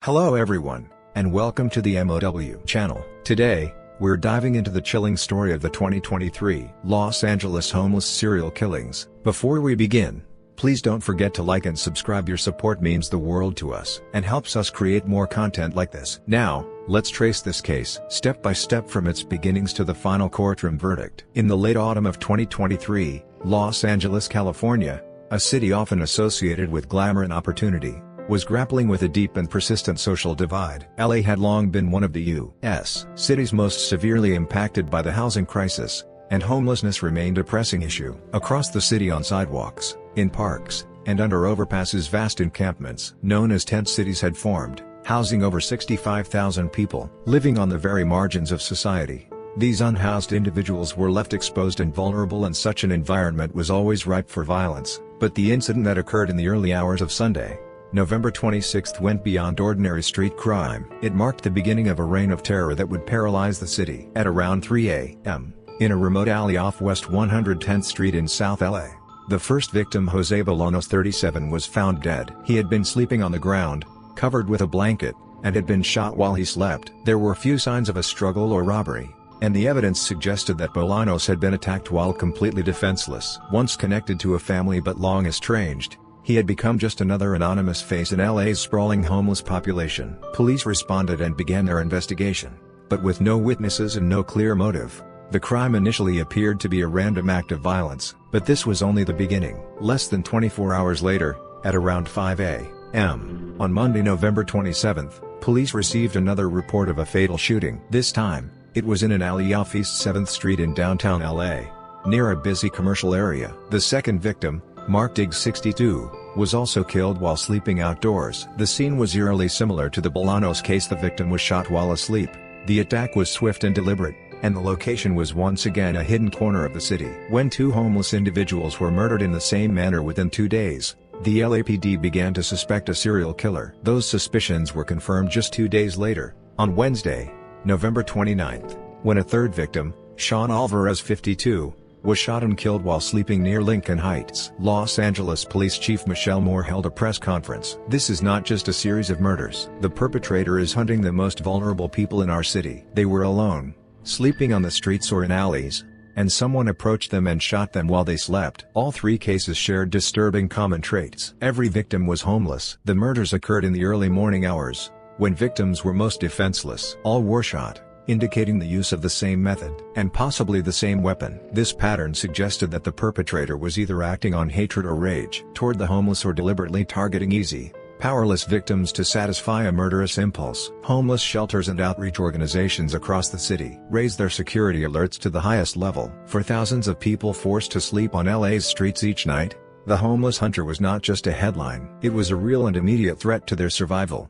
Hello everyone, and welcome to the M.O.W. channel. Today, we're diving into the chilling story of the 2023 Los Angeles homeless serial killings. Before we begin, please don't forget to like and subscribe. Your support means the world to us and helps us create more content like this. Now, let's trace this case step by step from its beginnings to the final courtroom verdict. In the late autumn of 2023, Los Angeles, California, a city often associated with glamour and opportunity, was grappling with a deep and persistent social divide. LA had long been one of the U.S. cities most severely impacted by the housing crisis, and homelessness remained a pressing issue. Across the city, on sidewalks, in parks, and under overpasses, vast encampments known as tent cities had formed, housing over 65,000 people. Living on the very margins of society, these unhoused individuals were left exposed and vulnerable, and such an environment was always ripe for violence. But the incident that occurred in the early hours of Sunday, November 26, went beyond ordinary street crime. It marked the beginning of a reign of terror that would paralyze the city. At around 3 a.m., in a remote alley off West 110th Street in South LA, the first victim, Jose Bolanos, 37, was found dead. He had been sleeping on the ground, covered with a blanket, and had been shot while he slept. There were few signs of a struggle or robbery, and the evidence suggested that Bolanos had been attacked while completely defenseless. Once connected to a family but long estranged, he had become just another anonymous face in LA's sprawling homeless population. Police responded and began their investigation, but with no witnesses and no clear motive. The crime initially appeared to be a random act of violence, but this was only the beginning. Less than 24 hours later, at around 5 a.m., on Monday, November 27, police received another report of a fatal shooting. This time, it was in an alley off East 7th Street in downtown LA, near a busy commercial area. The second victim, Mark Diggs, 62, was also killed while sleeping outdoors. The scene was eerily similar to the Bolanos case. The victim was shot while asleep. The attack was swift and deliberate, and the location was once again a hidden corner of the city. When two homeless individuals were murdered in the same manner within 2 days, the LAPD began to suspect a serial killer. Those suspicions were confirmed just 2 days later, on Wednesday, November 29, when a third victim, Sean Alvarez, 52, was shot and killed while sleeping near Lincoln Heights. Los Angeles Police Chief Michelle Moore held a press conference. "This is not just a series of murders. The perpetrator is hunting the most vulnerable people in our city. They were alone, sleeping on the streets or in alleys, and someone approached them and shot them while they slept." All three cases shared disturbing common traits. Every victim was homeless. The murders occurred in the early morning hours, when victims were most defenseless. All were shot, indicating the use of the same method, and possibly the same weapon. This pattern suggested that the perpetrator was either acting on hatred or rage toward the homeless, or deliberately targeting easy, powerless victims to satisfy a murderous impulse. Homeless shelters and outreach organizations across the city raised their security alerts to the highest level. For thousands of people forced to sleep on LA's streets each night, the homeless hunter was not just a headline. It was a real and immediate threat to their survival.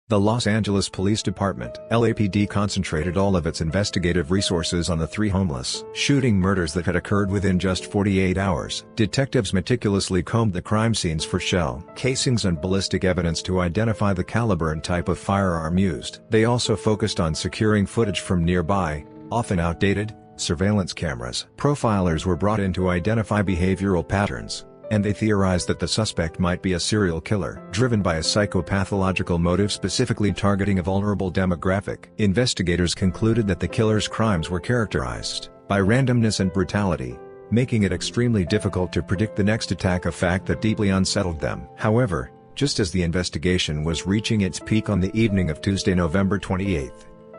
The Los Angeles Police Department, LAPD, concentrated all of its investigative resources on the three homeless shooting murders that had occurred within just 48 hours. Detectives meticulously combed the crime scenes for shell casings and ballistic evidence to identify the caliber and type of firearm used. They also focused on securing footage from nearby, often outdated, surveillance cameras. Profilers were brought in to identify behavioral patterns, and they theorized that the suspect might be a serial killer driven by a psychopathological motive, specifically targeting a vulnerable demographic. Investigators concluded that the killer's crimes were characterized by randomness and brutality, making it extremely difficult to predict the next attack, a fact that deeply unsettled them. However, just as the investigation was reaching its peak on the evening of Tuesday, November 28,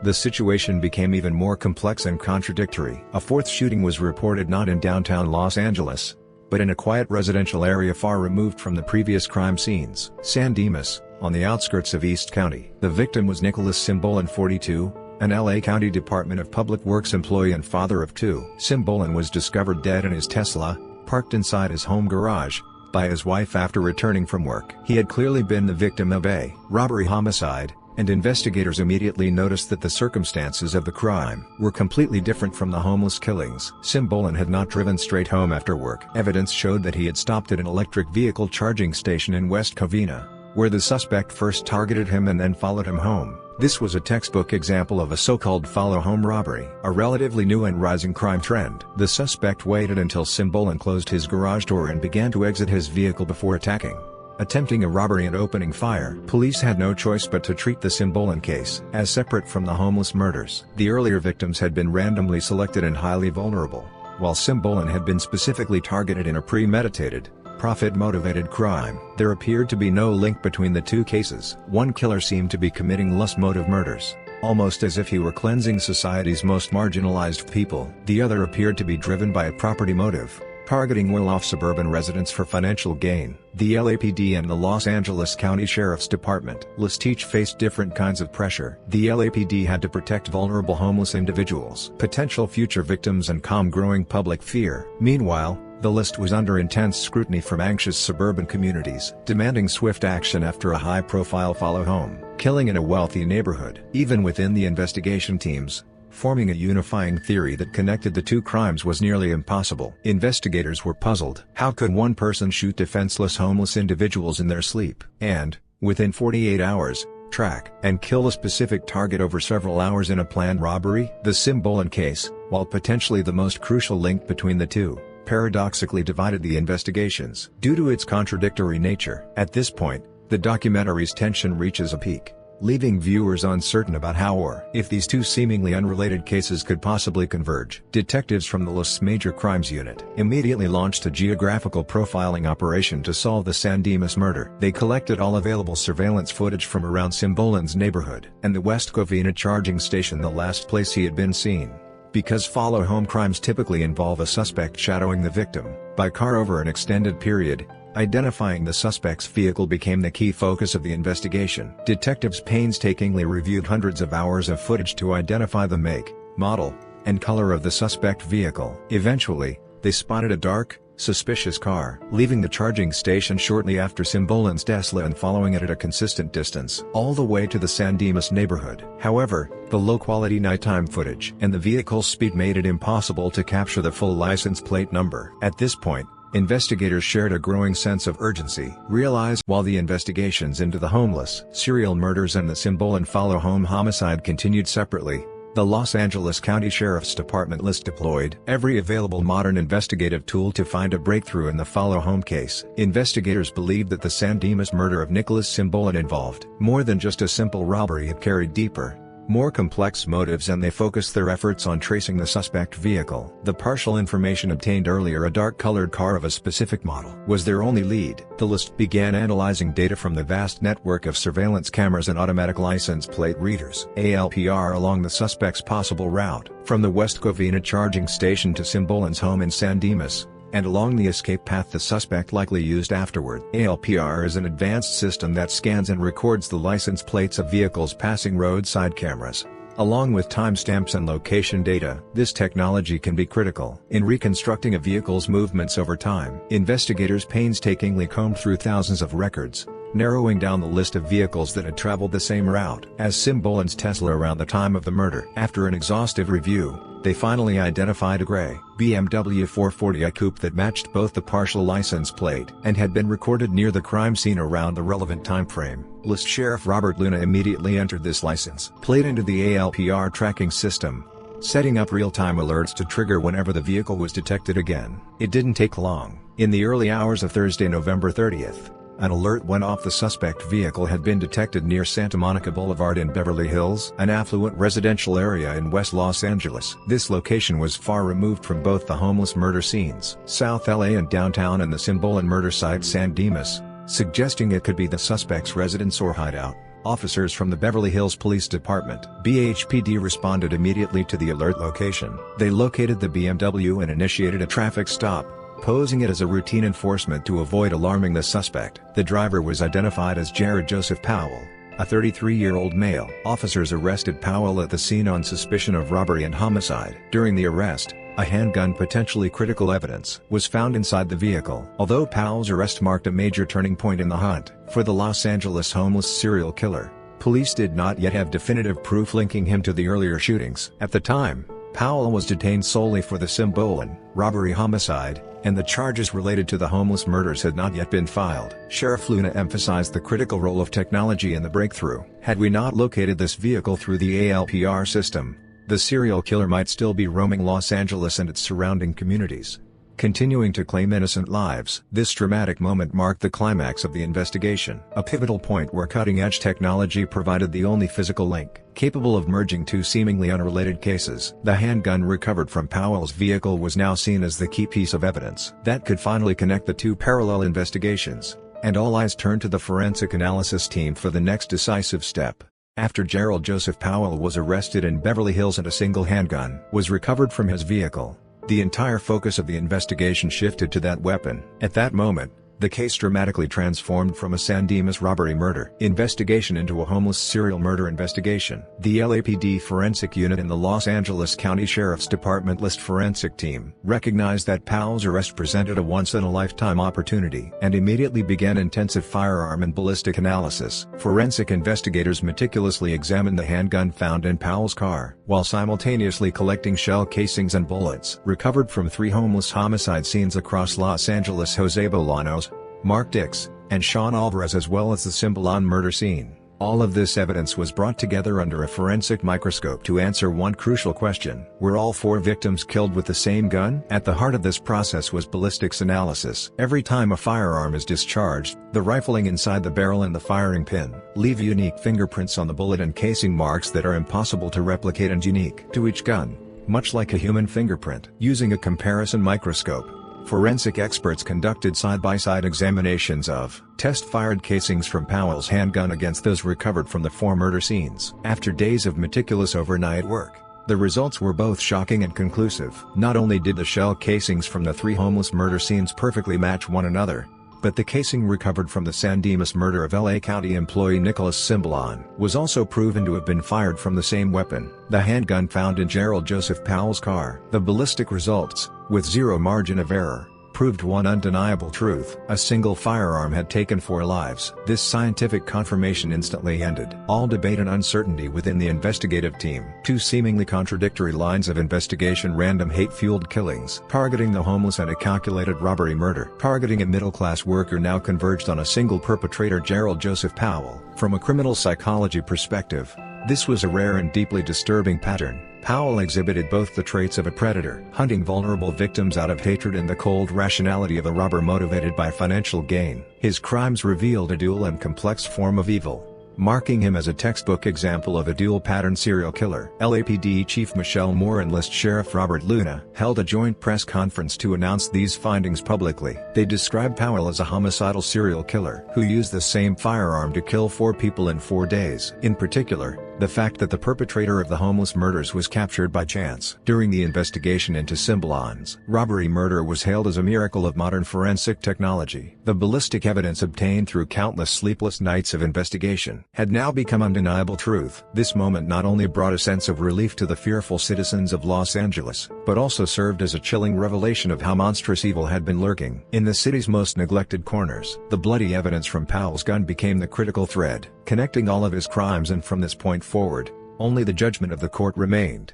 the situation became even more complex and contradictory. A fourth shooting was reported not in downtown Los Angeles, but in a quiet residential area far removed from the previous crime scenes. San Dimas, on the outskirts of East County. The victim was Nicholas Simbolan, 42, an LA County Department of Public Works employee and father of two. Simbolan was discovered dead in his Tesla, parked inside his home garage, by his wife after returning from work. He had clearly been the victim of a robbery homicide, and investigators immediately noticed that the circumstances of the crime were completely different from the homeless killings. Simbolan had not driven straight home after work. Evidence showed that he had stopped at an electric vehicle charging station in West Covina, where the suspect first targeted him and then followed him home. This was a textbook example of a so-called follow-home robbery, a relatively new and rising crime trend. The suspect waited until Simbolan closed his garage door and began to exit his vehicle before attacking. attempting a robbery and opening fire. Police had no choice but to treat the Simbolin case as separate from the homeless murders. The earlier victims had been randomly selected and highly vulnerable, while Simbolin had been specifically targeted in a premeditated, profit-motivated crime. There appeared to be no link between the two cases. One killer seemed to be committing lust-motive murders, almost as if he were cleansing society's most marginalized people. The other appeared to be driven by a property motive, targeting well-off suburban residents for financial gain. The LAPD and the Los Angeles County Sheriff's Department each faced different kinds of pressure. The LAPD had to protect vulnerable homeless individuals, potential future victims, and calm growing public fear. Meanwhile, the list was under intense scrutiny from anxious suburban communities, demanding swift action after a high-profile follow-home killing in a wealthy neighborhood. Even within the investigation teams, forming a unifying theory that connected the two crimes was nearly impossible. Investigators were puzzled. How could one person shoot defenseless homeless individuals in their sleep, and, within 48 hours, track and kill a specific target over several hours in a planned robbery? The Simbolin case, while potentially the most crucial link between the two, paradoxically divided the investigations. Due to its contradictory nature, at this point, the documentary's tension reaches a peak, leaving viewers uncertain about how or if these two seemingly unrelated cases could possibly converge. Detectives from the Los Major Crimes Unit immediately launched a geographical profiling operation to solve the San Dimas murder. They collected all available surveillance footage from around Simbolin's neighborhood and the West Covina charging station, the last place he had been seen. Because follow-home crimes typically involve a suspect shadowing the victim by car over an extended period, identifying the suspect's vehicle became the key focus of the investigation. Detectives painstakingly reviewed hundreds of hours of footage to identify the make, model, and color of the suspect vehicle. Eventually, they spotted a dark, suspicious car leaving the charging station shortly after Simbolin's Tesla and following it at a consistent distance all the way to the San Dimas neighborhood. However, the low-quality nighttime footage and the vehicle's speed made it impossible to capture the full license plate number. At this point, investigators shared a growing sense of urgency. Realized while the investigations into the homeless serial murders and the Simbolin follow-home homicide continued separately, the Los Angeles County Sheriff's Department deployed every available modern investigative tool to find a breakthrough in the follow-home case. Investigators believed that the San Dimas murder of Nicholas Simbolin involved more than just a simple robbery. It carried deeper, more complex motives, and they focused their efforts on tracing the suspect vehicle. The partial information obtained earlier, a dark-colored car of a specific model, was their only lead. The list began analyzing data from the vast network of surveillance cameras and automatic license plate readers (ALPR) along the suspect's possible route, from the West Covina charging station to Simbolin's home in San Dimas, and along the escape path the suspect likely used afterward. ALPR is an advanced system that scans and records the license plates of vehicles passing roadside cameras, along with timestamps and location data. This technology can be critical in reconstructing a vehicle's movements over time. Investigators painstakingly combed through thousands of records, narrowing down the list of vehicles that had traveled the same route as Simbolin's Tesla around the time of the murder. After an exhaustive review, they finally identified a gray BMW 440i coupe that matched both the partial license plate and had been recorded near the crime scene around the relevant time frame. List Sheriff Robert Luna immediately entered this license plate into the ALPR tracking system, setting up real-time alerts to trigger whenever the vehicle was detected again. It didn't take long. In the early hours of Thursday, November 30th, an alert went off. The suspect vehicle had been detected near Santa Monica Boulevard in Beverly Hills, an affluent residential area in West Los Angeles. This location was far removed from both the homeless murder scenes, South LA and downtown, and the Simbolin murder site, San Dimas, suggesting it could be the suspect's residence or hideout. Officers from the Beverly Hills Police Department (BHPD) responded immediately to the alert location. They located the BMW and initiated a traffic stop, posing it as a routine enforcement to avoid alarming the suspect. The driver was identified as Gerald Joseph Powell, a 33-year-old male. Officers arrested Powell at the scene on suspicion of robbery and homicide. During the arrest, a handgun, potentially critical evidence, was found inside the vehicle. Although Powell's arrest marked a major turning point in the hunt for the Los Angeles homeless serial killer, police did not yet have definitive proof linking him to the earlier shootings. At the time, Powell was detained solely for the Simbolin robbery homicide, and the charges related to the homeless murders had not yet been filed. Sheriff Luna emphasized the critical role of technology in the breakthrough. Had we not located this vehicle through the ALPR system, the serial killer might still be roaming Los Angeles and its surrounding communities, continuing to claim innocent lives. This dramatic moment marked the climax of the investigation, a pivotal point where cutting-edge technology provided the only physical link capable of merging two seemingly unrelated cases. The handgun recovered from Powell's vehicle was now seen as the key piece of evidence that could finally connect the two parallel investigations, and all eyes turned to the forensic analysis team for the next decisive step. After Gerald Joseph Powell was arrested in Beverly Hills and a single handgun was recovered from his vehicle, the entire focus of the investigation shifted to that weapon. At that moment, the case dramatically transformed from a San Dimas robbery murder investigation into a homeless serial murder investigation. The LAPD forensic unit in the Los Angeles County Sheriff's Department list forensic team recognized that Powell's arrest presented a once-in-a-lifetime opportunity and immediately began intensive firearm and ballistic analysis. Forensic investigators meticulously examined the handgun found in Powell's car, while simultaneously collecting shell casings and bullets recovered from 3 homeless homicide scenes across Los Angeles: Jose Bolanos, Mark Dix, and Sean Alvarez, as well as the Suburban murder scene. All of this evidence was brought together under a forensic microscope to answer one crucial question: were all 4 victims killed with the same gun? At the heart of this process was ballistics analysis. Every time a firearm is discharged, the rifling inside the barrel and the firing pin leave unique fingerprints on the bullet and casing marks that are impossible to replicate and unique to each gun, much like a human fingerprint. Using a comparison microscope, forensic experts conducted side-by-side examinations of test-fired casings from Powell's handgun against those recovered from the 4 murder scenes. After days of meticulous overnight work, the results were both shocking and conclusive. Not only did the shell casings from the 3 homeless murder scenes perfectly match one another, but the casing recovered from the San Dimas murder of LA County employee Nicholas Simbalon was also proven to have been fired from the same weapon, the handgun found in Gerald Joseph Powell's car. The ballistic results, with zero margin of error, proved one undeniable truth: a single firearm had taken 4 lives. This scientific confirmation instantly ended all debate and uncertainty within the investigative team. 2 seemingly contradictory lines of investigation: random hate-fueled killings targeting the homeless and a calculated robbery murder targeting a middle-class worker, now converged on a single perpetrator, Gerald Joseph Powell. From a criminal psychology perspective, this was a rare and deeply disturbing pattern. Powell exhibited both the traits of a predator, hunting vulnerable victims out of hatred, and the cold rationality of a robber motivated by financial gain. His crimes revealed a dual and complex form of evil, marking him as a textbook example of a dual-pattern serial killer. LAPD Chief Michelle Moore and List Sheriff Robert Luna held a joint press conference to announce these findings publicly. They described Powell as a homicidal serial killer who used the same firearm to kill 4 people in 4 days. In particular, the fact that the perpetrator of the homeless murders was captured by chance during the investigation into Simbalon's robbery murder was hailed as a miracle of modern forensic technology. The ballistic evidence obtained through countless sleepless nights of investigation had now become undeniable truth. This moment not only brought a sense of relief to the fearful citizens of Los Angeles, but also served as a chilling revelation of how monstrous evil had been lurking in the city's most neglected corners. The bloody evidence from Powell's gun became the critical thread connecting all of his crimes, and from this point forward, only the judgment of the court remained.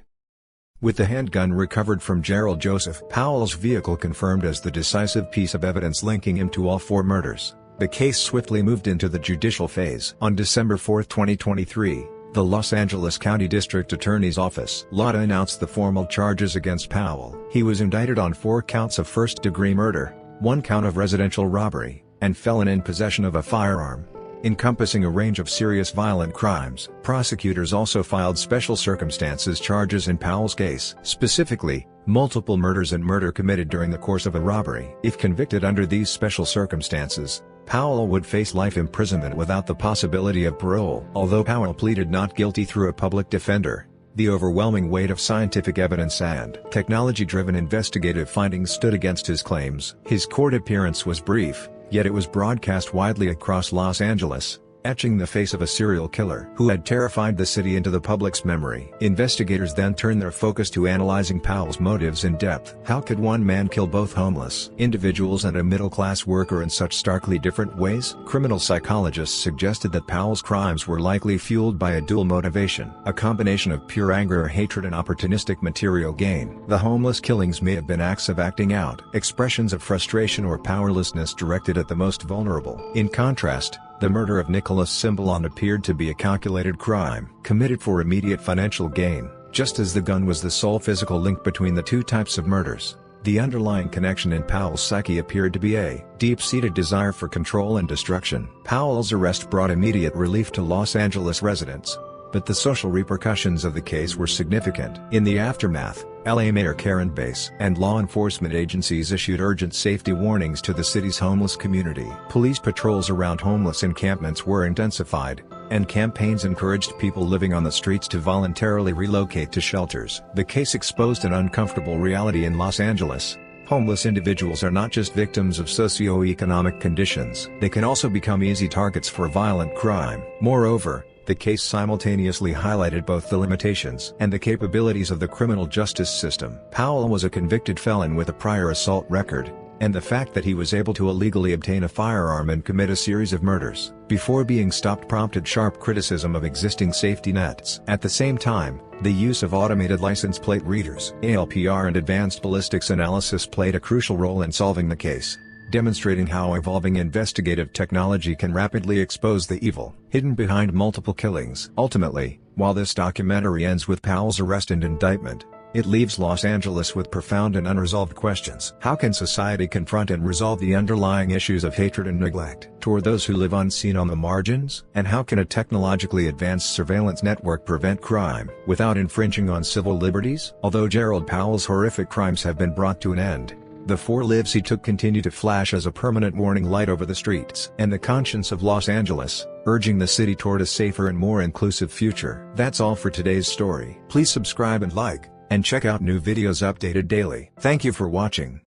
With the handgun recovered from Gerald Joseph Powell's vehicle confirmed as the decisive piece of evidence linking him to all 4 murders, the case swiftly moved into the judicial phase. On December 4, 2023, the Los Angeles County District Attorney's Office (LADA) announced the formal charges against Powell. He was indicted on 4 counts of first-degree murder, 1 count of residential robbery, and felon in possession of a firearm, encompassing a range of serious violent crimes. Prosecutors also filed special circumstances charges in Powell's case, specifically, multiple murders and murder committed during the course of a robbery. If convicted under these special circumstances, Powell would face life imprisonment without the possibility of parole. Although Powell pleaded not guilty through a public defender, the overwhelming weight of scientific evidence and technology-driven investigative findings stood against his claims. His court appearance was brief, yet it was broadcast widely across Los Angeles, etching the face of a serial killer who had terrified the city into the public's memory. Investigators then turned their focus to analyzing Powell's motives in depth. How could one man kill both homeless individuals and a middle-class worker in such starkly different ways? Criminal psychologists suggested that Powell's crimes were likely fueled by a dual motivation, a combination of pure anger or hatred and opportunistic material gain. The homeless killings may have been acts of acting out, expressions of frustration or powerlessness directed at the most vulnerable. In contrast, the murder of Nicholas Simbalon appeared to be a calculated crime, committed for immediate financial gain, just as the gun was the sole physical link between the 2 types of murders. The underlying connection in Powell's psyche appeared to be a deep-seated desire for control and destruction. Powell's arrest brought immediate relief to Los Angeles residents, but the social repercussions of the case were significant. In the aftermath, LA Mayor Karen Bass and law enforcement agencies issued urgent safety warnings to the city's homeless community. Police patrols around homeless encampments were intensified, and campaigns encouraged people living on the streets to voluntarily relocate to shelters. The case exposed an uncomfortable reality in Los Angeles. Homeless individuals are not just victims of socio-economic conditions. They can also become easy targets for violent crime. Moreover, the case simultaneously highlighted both the limitations and the capabilities of the criminal justice system. Powell was a convicted felon with a prior assault record, and the fact that he was able to illegally obtain a firearm and commit a series of murders before being stopped prompted sharp criticism of existing safety nets. At the same time, the use of automated license plate readers (ALPR) and advanced ballistics analysis played a crucial role in solving the case, demonstrating how evolving investigative technology can rapidly expose the evil hidden behind multiple killings. Ultimately, while this documentary ends with Powell's arrest and indictment, it leaves Los Angeles with profound and unresolved questions. How can society confront and resolve the underlying issues of hatred and neglect toward those who live unseen on the margins? And how can a technologically advanced surveillance network prevent crime without infringing on civil liberties? Although Gerald Powell's horrific crimes have been brought to an end, the 4 lives he took continue to flash as a permanent warning light over the streets and the conscience of Los Angeles, urging the city toward a safer and more inclusive future. That's all for today's story. Please subscribe and like, and check out new videos updated daily. Thank you for watching.